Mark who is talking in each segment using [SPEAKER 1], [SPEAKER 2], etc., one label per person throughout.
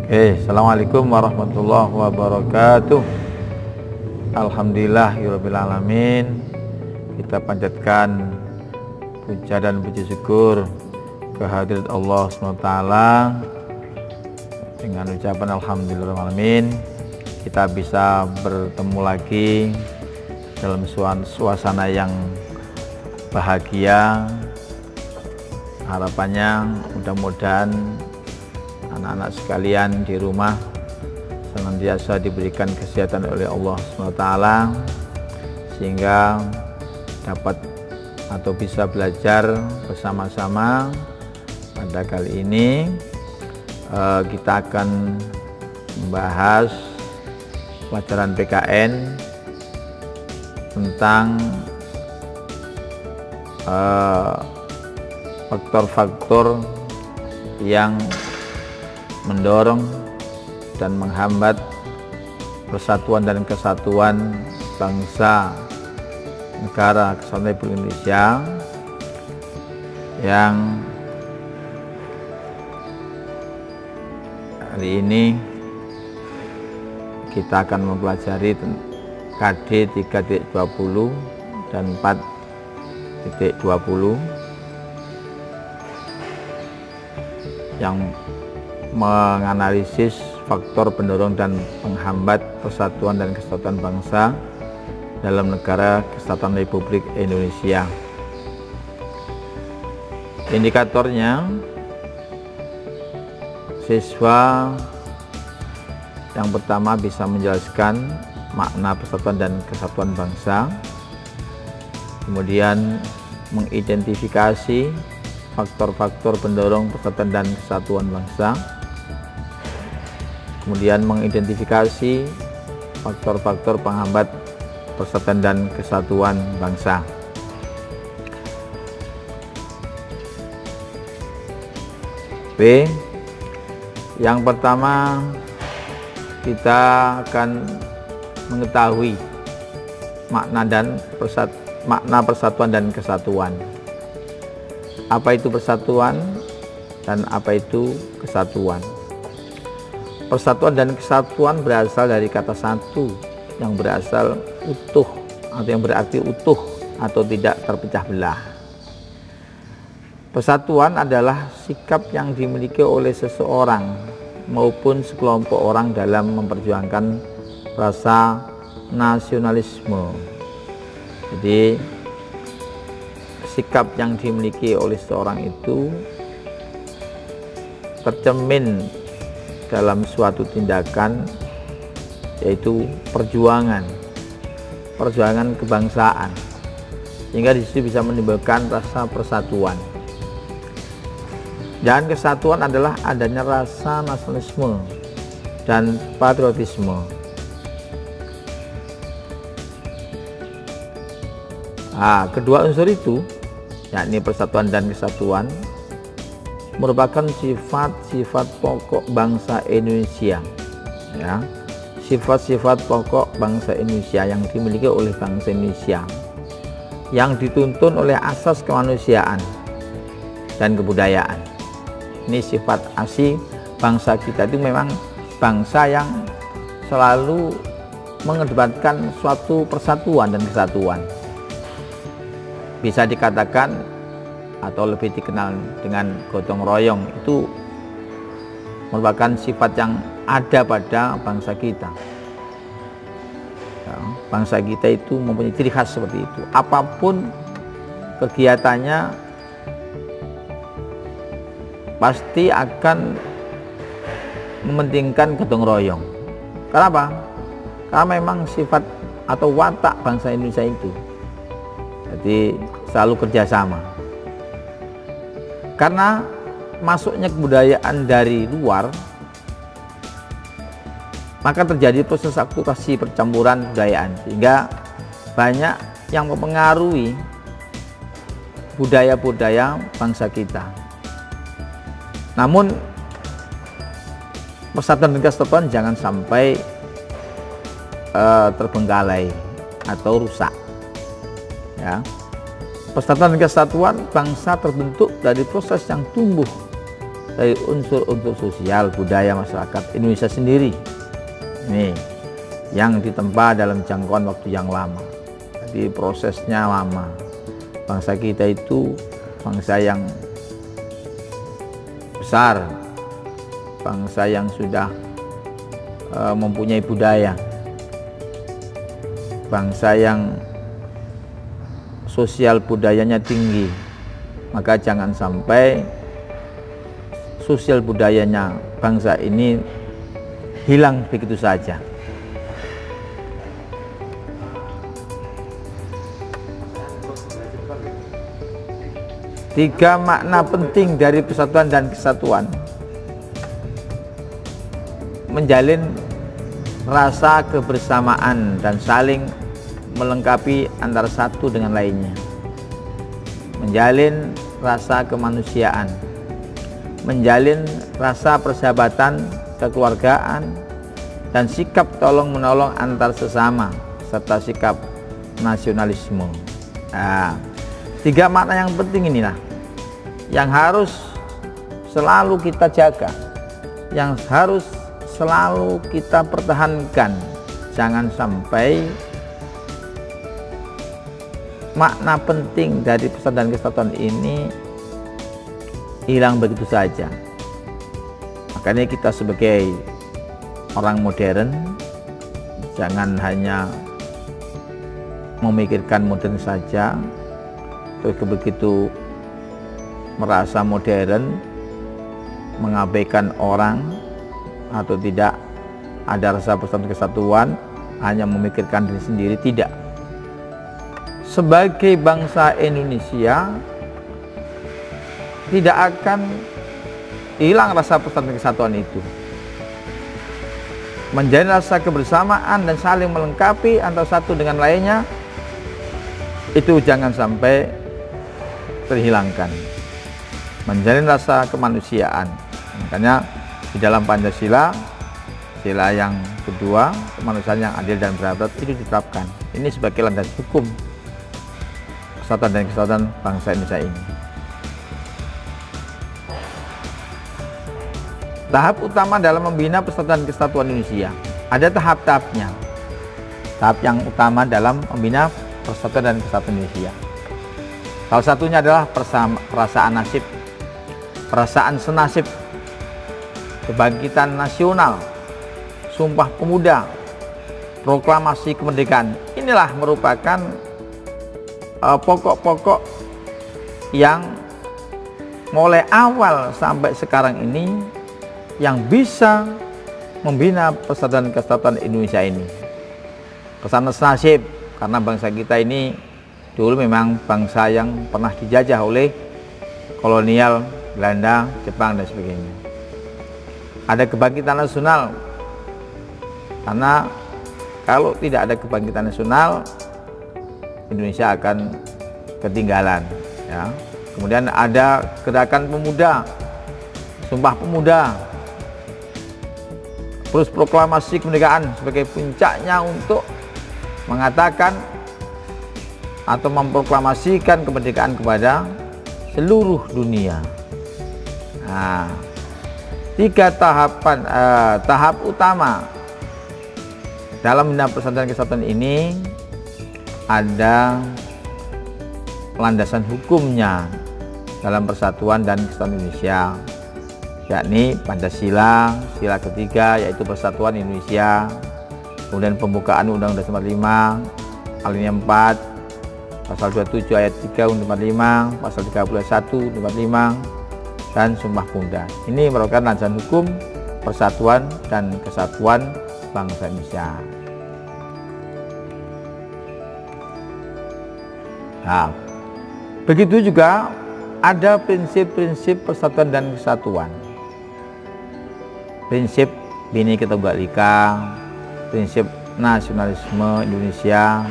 [SPEAKER 1] Assalamualaikum warahmatullahi wabarakatuh. Alhamdulillahirabbil alamin. Kita panjatkan puja dan puji syukur kehadirat Allah SWT. Dengan ucapan alhamdulillahirabbil alamin, kita bisa bertemu lagi dalam suasana yang bahagia. Harapannya mudah-mudahan anak-anak sekalian di rumah senantiasa diberikan kesehatan oleh Allah SWT, sehingga dapat atau bisa belajar bersama-sama. Pada kali ini kita akan membahas pelajaran PKN tentang faktor-faktor yang mendorong dan menghambat persatuan dan kesatuan bangsa negara Kesatuan Republik Indonesia, yang hari ini kita akan mempelajari KD 3.20 dan 4.20 yang menganalisis faktor pendorong dan penghambat persatuan dan kesatuan bangsa dalam negara Kesatuan Republik Indonesia. Indikatornya, siswa yang pertama bisa menjelaskan makna persatuan dan kesatuan bangsa, kemudian mengidentifikasi faktor-faktor pendorong persatuan dan kesatuan bangsa, kemudian mengidentifikasi faktor-faktor penghambat persatuan dan kesatuan bangsa. B. Yang pertama, kita akan mengetahui makna persatuan dan kesatuan. Apa itu persatuan dan apa itu kesatuan? Persatuan dan kesatuan berasal dari kata satu yang berasal utuh, atau yang berarti utuh atau tidak terpecah belah. Persatuan adalah sikap yang dimiliki oleh seseorang maupun sekelompok orang dalam memperjuangkan rasa nasionalisme. Jadi sikap yang dimiliki oleh seseorang itu tercermin dalam suatu tindakan, yaitu perjuangan kebangsaan, sehingga disitu bisa menimbulkan rasa persatuan. Dan kesatuan adalah adanya rasa nasionalisme dan patriotisme. Kedua unsur itu, yakni persatuan dan kesatuan, merupakan sifat-sifat pokok bangsa Indonesia, ya, sifat-sifat pokok bangsa Indonesia yang dimiliki oleh bangsa Indonesia, yang dituntun oleh asas kemanusiaan dan kebudayaan. Ini sifat asli bangsa kita, itu memang bangsa yang selalu mengedepankan suatu persatuan dan kesatuan. Bisa dikatakan atau lebih dikenal dengan gotong royong, itu merupakan sifat yang ada pada bangsa kita. Bangsa kita itu mempunyai ciri khas seperti itu. Apapun kegiatannya pasti akan mementingkan gotong royong. Kenapa? Karena memang sifat atau watak bangsa Indonesia itu. Jadi selalu kerjasama. Karena masuknya kebudayaan dari luar, maka terjadi proses akulturasi, percampuran kebudayaan, sehingga banyak yang mempengaruhi budaya-budaya bangsa kita. Namun persatuan dan kesatuan jangan sampai terbengkalai atau rusak. Ya. Persatuan dan kesatuan bangsa terbentuk dari proses yang tumbuh dari unsur-unsur sosial budaya masyarakat Indonesia sendiri. Ini yang ditempa dalam jangkauan waktu yang lama. Jadi prosesnya lama. Bangsa kita itu bangsa yang besar, bangsa yang sudah mempunyai budaya, bangsa yang sosial budayanya tinggi. Maka jangan sampai sosial budayanya bangsa ini hilang begitu saja. Tiga makna penting dari persatuan dan kesatuan: menjalin rasa kebersamaan dan saling melengkapi antara satu dengan lainnya, menjalin rasa kemanusiaan, menjalin rasa persahabatan, kekeluargaan, dan sikap tolong-menolong antar sesama, serta sikap nasionalisme. Nah, tiga makna yang penting inilah yang harus selalu kita jaga, yang harus selalu kita pertahankan. Jangan sampai makna penting dari persatuan dan kesatuan ini hilang begitu saja. Makanya kita sebagai orang modern jangan hanya memikirkan modern saja, terus begitu merasa modern mengabaikan orang atau tidak ada rasa persatuan kesatuan, hanya memikirkan diri sendiri. Tidak. Sebagai bangsa Indonesia tidak akan hilang rasa persatuan kesatuan itu. Menjalin rasa kebersamaan dan saling melengkapi antara satu dengan lainnya, itu jangan sampai terhilangkan. Menjalin rasa kemanusiaan, makanya di dalam Pancasila, sila yang kedua, kemanusiaan yang adil dan beradab, itu diterapkan. Ini sebagai landasan hukum persatuan dan kesatuan bangsa Indonesia ini. Tahap utama dalam membina persatuan dan kesatuan Indonesia, ada tahap-tahapnya. Tahap yang utama dalam membina persatuan dan kesatuan Indonesia, salah satunya adalah perasaan nasib, perasaan senasib, kebangkitan nasional, Sumpah Pemuda, proklamasi kemerdekaan. Inilah merupakan pokok-pokok yang mulai awal sampai sekarang ini yang bisa membina persatuan dan kesatuan Indonesia ini. Perasaan senasib, karena bangsa kita ini dulu memang bangsa yang pernah dijajah oleh kolonial Belanda, Jepang, dan sebagainya. Ada kebangkitan nasional, karena kalau tidak ada kebangkitan nasional, Indonesia akan ketinggalan. Ya. Kemudian ada gerakan pemuda, Sumpah Pemuda, terus proklamasi kemerdekaan sebagai puncaknya untuk mengatakan atau memproklamasikan kemerdekaan kepada seluruh dunia. Nah, tiga tahapan, tahap utama dalam membina persatuan dan kesatuan ini ada landasan hukumnya dalam persatuan dan kesatuan Indonesia, yakni Pancasila, sila ketiga yaitu persatuan Indonesia, kemudian pembukaan Undang-Undang 45 alinea 4, pasal 27 ayat 3 Undang-Undang 45, pasal 31 Undang-Undang 45, dan Sumpah Pemuda. Ini merupakan landasan hukum persatuan dan kesatuan bangsa Indonesia. Nah, begitu juga ada prinsip-prinsip persatuan dan kesatuan. Prinsip Bhinneka Tunggal Ika, prinsip nasionalisme Indonesia,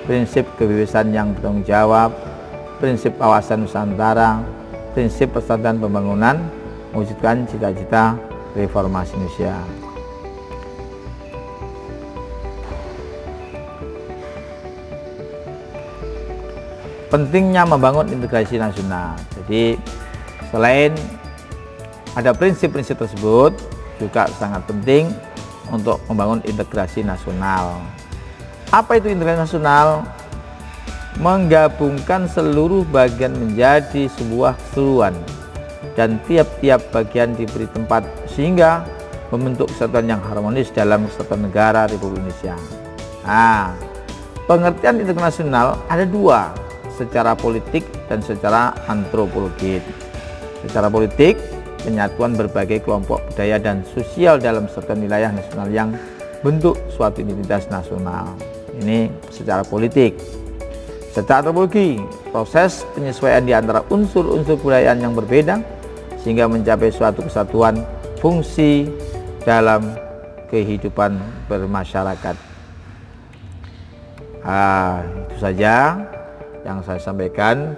[SPEAKER 1] prinsip kebebasan yang bertanggung jawab, prinsip kawasan Nusantara, prinsip persatuan pembangunan, mewujudkan cita-cita reformasi Indonesia. Pentingnya membangun integrasi nasional. Jadi selain Ada prinsip-prinsip tersebut juga sangat penting untuk membangun integrasi nasional. Apa itu integrasi nasional? Menggabungkan seluruh bagian menjadi sebuah keseluruhan dan tiap-tiap bagian diberi tempat sehingga membentuk kesatuan yang harmonis dalam kesatuan negara Republik Indonesia. Nah, pengertian integrasi nasional ada dua, secara politik dan secara antropologis. Secara politik, penyatuan berbagai kelompok budaya dan sosial dalam satu wilayah nasional yang bentuk suatu identitas nasional. Ini secara politik. Secara antropologi, proses penyesuaian di antara unsur-unsur kebudayaan yang berbeda sehingga mencapai suatu kesatuan fungsi dalam kehidupan bermasyarakat. Itu saja yang saya sampaikan,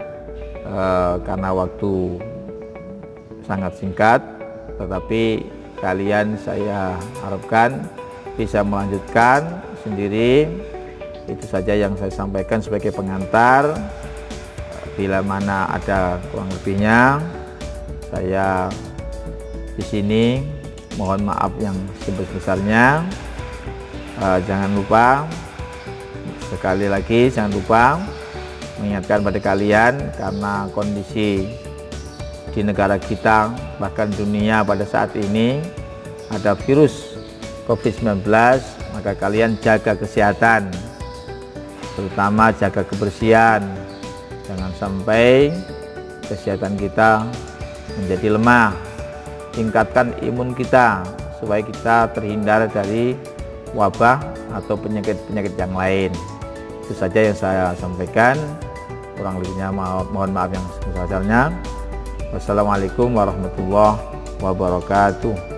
[SPEAKER 1] karena waktu sangat singkat, tetapi kalian saya harapkan bisa melanjutkan sendiri. Itu saja yang saya sampaikan sebagai pengantar. Bila mana ada kurang lebihnya, saya di sini mohon maaf yang sebesar-besarnya. Jangan lupa, sekali lagi jangan lupa mengingatkan pada kalian, karena kondisi di negara kita bahkan dunia pada saat ini ada virus COVID-19, maka kalian jaga kesehatan, terutama jaga kebersihan. Jangan sampai kesehatan kita menjadi lemah. Tingkatkan imun kita supaya kita terhindar dari wabah atau penyakit-penyakit yang lain. Itu saja yang saya sampaikan. Kurang lebihnya mohon maaf yang sebesar-besarnya. Wassalamualaikum warahmatullahi wabarakatuh.